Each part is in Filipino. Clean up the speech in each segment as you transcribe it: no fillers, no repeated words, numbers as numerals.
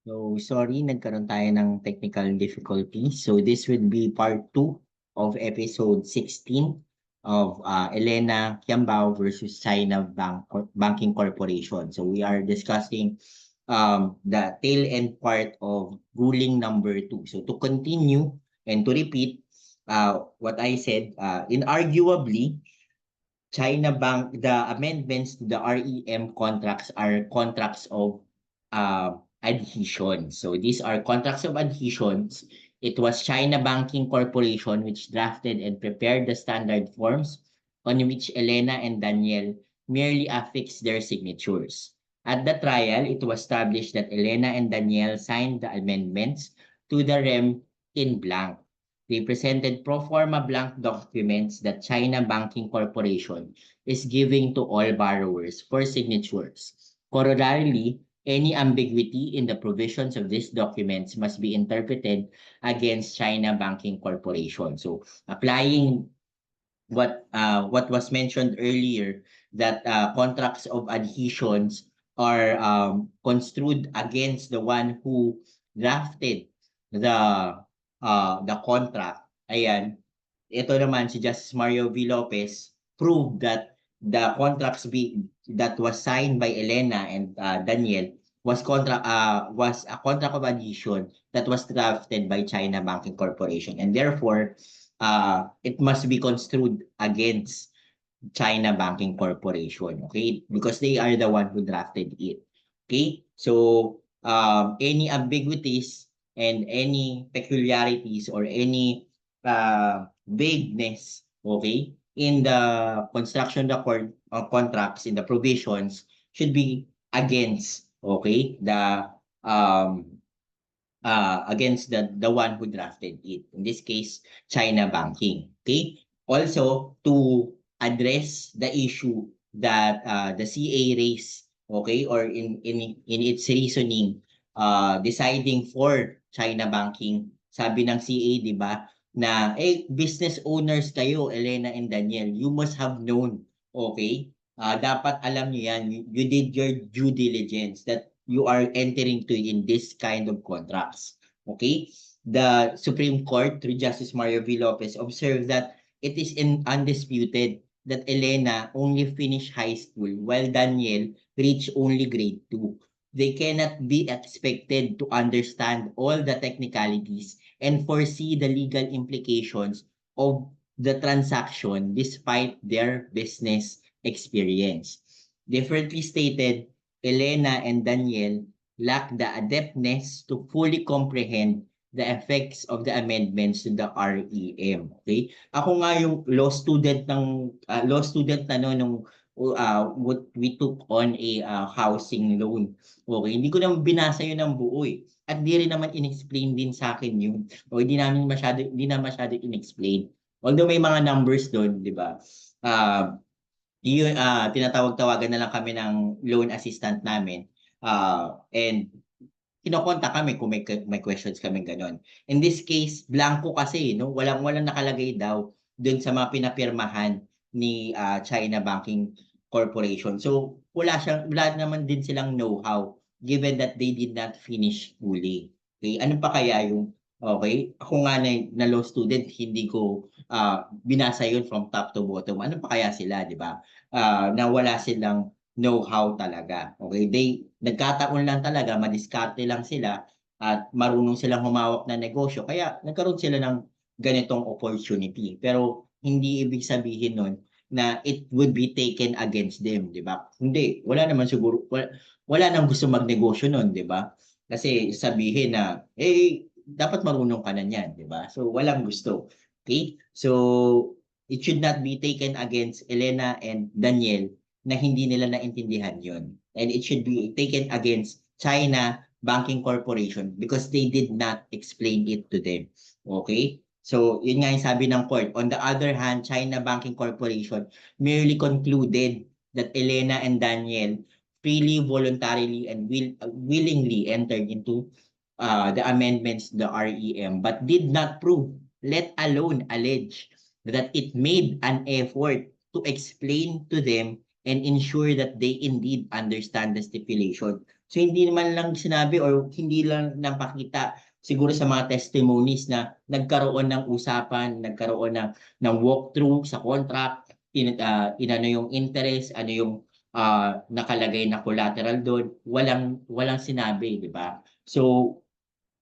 So, sorry, nagkaroon tayo ng technical difficulties. So, this would be part 2 of episode 16 of Elena Kiambao versus China Banking Corporation. So, we are discussing the tail end part of ruling number 2. So, to continue and to repeat what I said, inarguably, the amendments to the REM contracts are contracts of adhesion. So these are contracts of adhesions. It was China Banking Corporation which drafted and prepared the standard forms on which Elena and Daniel merely affixed their signatures. At the trial, it was established that Elena and Daniel signed the amendments to the REM in blank. They presented pro forma blank documents that China Banking Corporation is giving to all borrowers for signatures. Corollarily, any ambiguity in the provisions of these documents must be interpreted against China Banking Corporation. So, applying what was mentioned earlier, that contracts of adhesions are construed against the one who drafted the the contract. Ayan, ito naman si Justice Mario V. Lopez proved that the that was signed by Elena and Daniel was a contract of adhesion that was drafted by China Banking Corporation, and therefore it must be construed against China Banking Corporation, okay? Because they are the one who drafted it. Okay? So any ambiguities and any peculiarities or any vagueness, okay, in the construction of the contracts, in the provisions, should be against, okay, the against the one who drafted it. In this case, China Banking. Okay. Also, to address the issue that the CA raised, okay, or in its reasoning, deciding for China Banking, sabi ng CA, di ba, na business owners kayo, Elena and Daniel, you must have known, okay, dapat alam niyo yan, you did your due diligence that you are entering to in this kind of contracts. Okay? The Supreme Court, through Justice Mario V. Lopez, observed that it is undisputed that Elena only finished high school while Daniel reached only grade 2. They cannot be expected to understand all the technicalities and foresee the legal implications of the transaction despite their business experience. Differently stated, Elena and Daniel lack the adeptness to fully comprehend the effects of the amendments to the REM. Okay? Ako nga yung law student na no, nung we took on a housing loan. Okay, hindi ko naman binasa yun ng buo eh. At di rin naman inexplain din sa akin yun. O hindi na masyado inexplain. Although may mga numbers doon, di ba? Yun, tinatawag-tawagan na lang kami ng loan assistant namin. And kinokontak kami kung may questions kami gano'n. In this case, blanco kasi, no? Walang nakalagay daw doon sa mga pinapirmahan ni China Banking Corporation. So, wala naman din silang know-how given that they did not finish schooling. Okay? Ano pa kaya yung okay? Ako nga na law student, hindi ko binasa yun from top to bottom. Ano pa kaya sila, di ba? Na wala silang know-how talaga. Okay? Nagkataon lang talaga, madiskarte lang sila at marunong silang humawak ng negosyo. Kaya nagkaroon sila ng ganitong opportunity. Pero hindi ibig sabihin nun na it would be taken against them, di ba? Hindi, wala naman siguro, wala nang gusto magnegosyo nun, di ba? Kasi sabihin na, dapat marunong ka na niyan, di ba? So, walang gusto. Okay? So, it should not be taken against Elena and Daniel na hindi nila naintindihan yon. And it should be taken against China Banking Corporation because they did not explain it to them. Okay? So, yun nga yung sabi ng court. On the other hand, China Banking Corporation merely concluded that Elena and Daniel freely, voluntarily, and willingly entered into the amendments, the REM, but did not prove, let alone allege, that it made an effort to explain to them and ensure that they indeed understand the stipulation. So hindi naman lang sinabi or hindi lang napakita siguro sa mga testimonies na nagkaroon ng usapan, nagkaroon ng walkthrough sa contract, inano yung interest, ano yung nakalagay na collateral doon, walang sinabi, di ba? So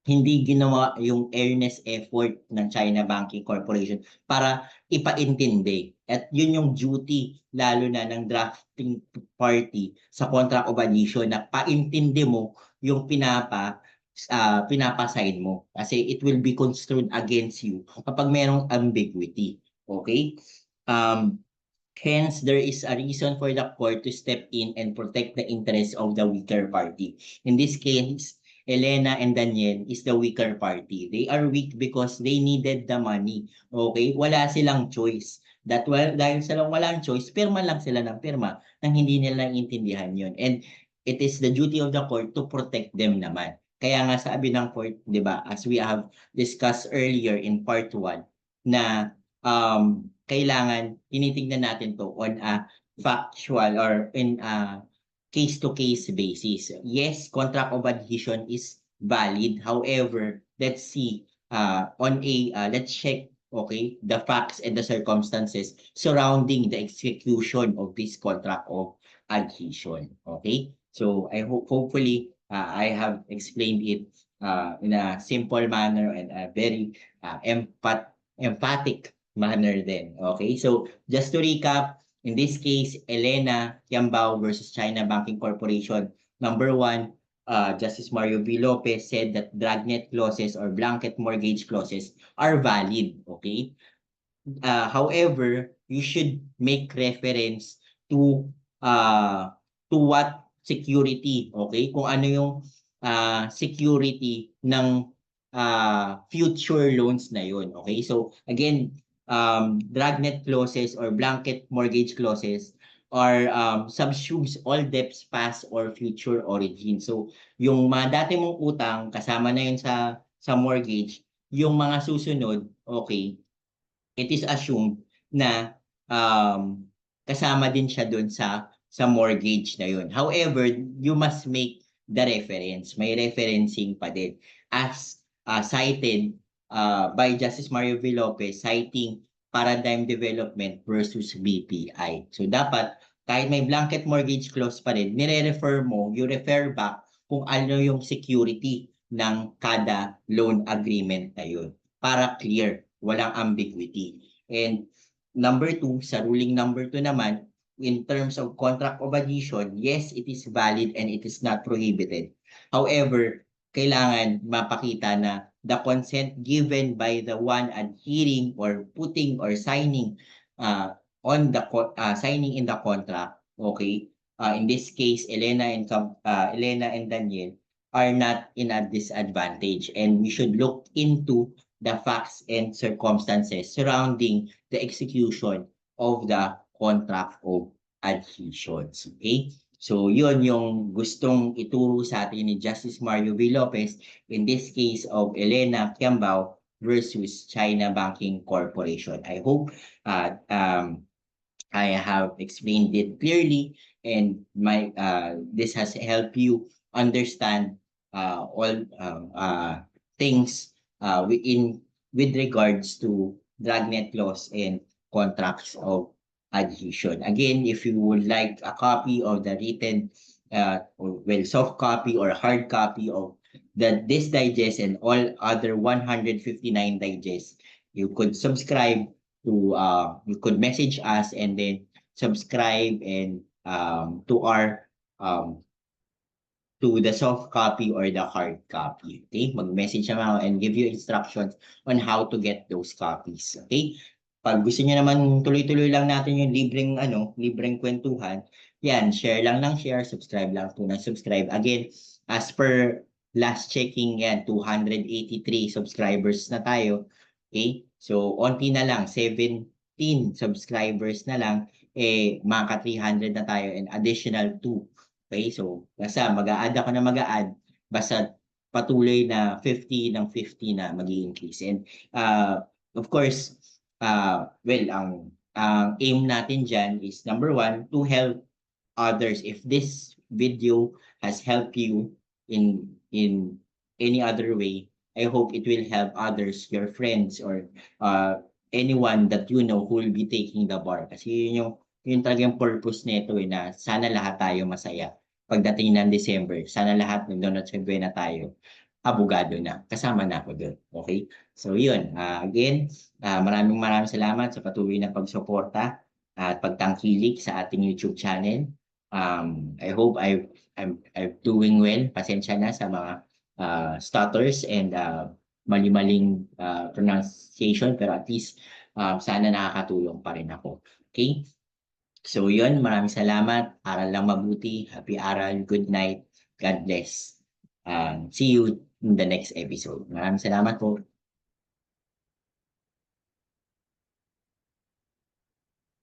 hindi ginawa yung earnest effort ng China Banking Corporation para ipaintindi. At yun yung duty lalo na ng drafting party sa contract of adhesion na paintindi mo yung pinapasign mo. Kasi it will be construed against you kapag merong ambiguity. Okay? Hence, there is a reason for the court to step in and protect the interests of the weaker party. In this case, Elena and Daniel is the weaker party. They are weak because they needed the money. Okay? Wala silang choice. Dahil silang walang choice, pirma lang sila ng pirma nang hindi nila intindihan yun. And it is the duty of the court to protect them naman. Kaya nga sabi ng court, di ba, as we have discussed earlier in part 1, na kailangan tinitingnan natin to on a factual or in a case-to-case basis. Yes, contract of adhesion is valid. However, let's see let's check the facts and the circumstances surrounding the execution of this contract of adhesion. Okay? So I hopefully I have explained it in a simple manner and a very emphatic manner din. Okay? So, just to recap, in this case, Elena Kiambao versus China Banking Corporation. Number 1, Justice Mario V. Lopez said that dragnet clauses or blanket mortgage clauses are valid. Okay? However, you should make reference to what security, okay? Kung ano yung security ng future loans na yun, okay? So again, dragnet clauses or blanket mortgage clauses are subsumes all debts past or future origin. So yung mga dati mong utang kasama na yun sa mortgage, yung mga susunod, okay, it is assumed na kasama din siya doon sa mortgage na yun. However, you must make the reference. May referencing pa din. As cited by Justice Mario V. Lopez, citing Paradigm Development versus BPI. So dapat, kahit may blanket mortgage clause pa rin, nire-refer mo, you refer back kung ano yung security ng kada loan agreement na yun. Para clear, walang ambiguity. And number 2, sa ruling number 2 naman, in terms of contract of adhesion, yes, it is valid and it is not prohibited. However, kailangan mapakita na the consent given by the one adhering or putting or signing signing in the contract, okay? In this case, Elena and Daniel are not in a disadvantage, and we should look into the facts and circumstances surrounding the execution of the contract of adhesions. Okay? So yun yung gustong ituro sa atin ni Justice Mario V. Lopez in this case of Elena Kiambao versus China Banking Corporation. I hope I have explained it clearly, and this has helped you understand all things with regards to dragnet laws and contracts of adhesion. Again, if you would like a copy of the written, soft copy or hard copy of this digest and all other 159 digests, you could subscribe to, you could message us and then subscribe and to our to the soft copy or the hard copy. Okay? Mag-message naman and give you instructions on how to get those copies. Okay? Pag gusto niyo naman tuloy-tuloy lang natin yung libreng kwentuhan, yan, share lang ng share, subscribe lang po ng subscribe. Again, as per last checking, yan, 283 subscribers na tayo. Okay? So, onti na lang, 17 subscribers na lang, maka 300 na tayo and additional 2. Okay, so basta mag-a-add ako na mag-a-add, basta patuloy na 50 ng 50 na mag-i-increase. And of course, ang ang aim natin dyan is number one, to help others. If this video has helped you in any other way, I hope it will help others, your friends, or anyone that you know who will be taking the bar. Kasi yun talagang purpose nito na sana lahat tayo masaya. Pagdating ng December, sana lahat nandun at na tayo. Abogado na. Kasama na ako doon. Okay? So yun. Again, maraming salamat sa patuloy na pagsuporta at pagtangkilik sa ating YouTube channel. I hope I'm doing well. Pasensya na sa mga stutters and mali-maling pronunciation, pero at least sana nakakatulong pa rin ako. Okay? So yun, maraming salamat. Aral lang mabuti. Happy aral. Good night. God bless. See you in the next episode. Maraming salamat po.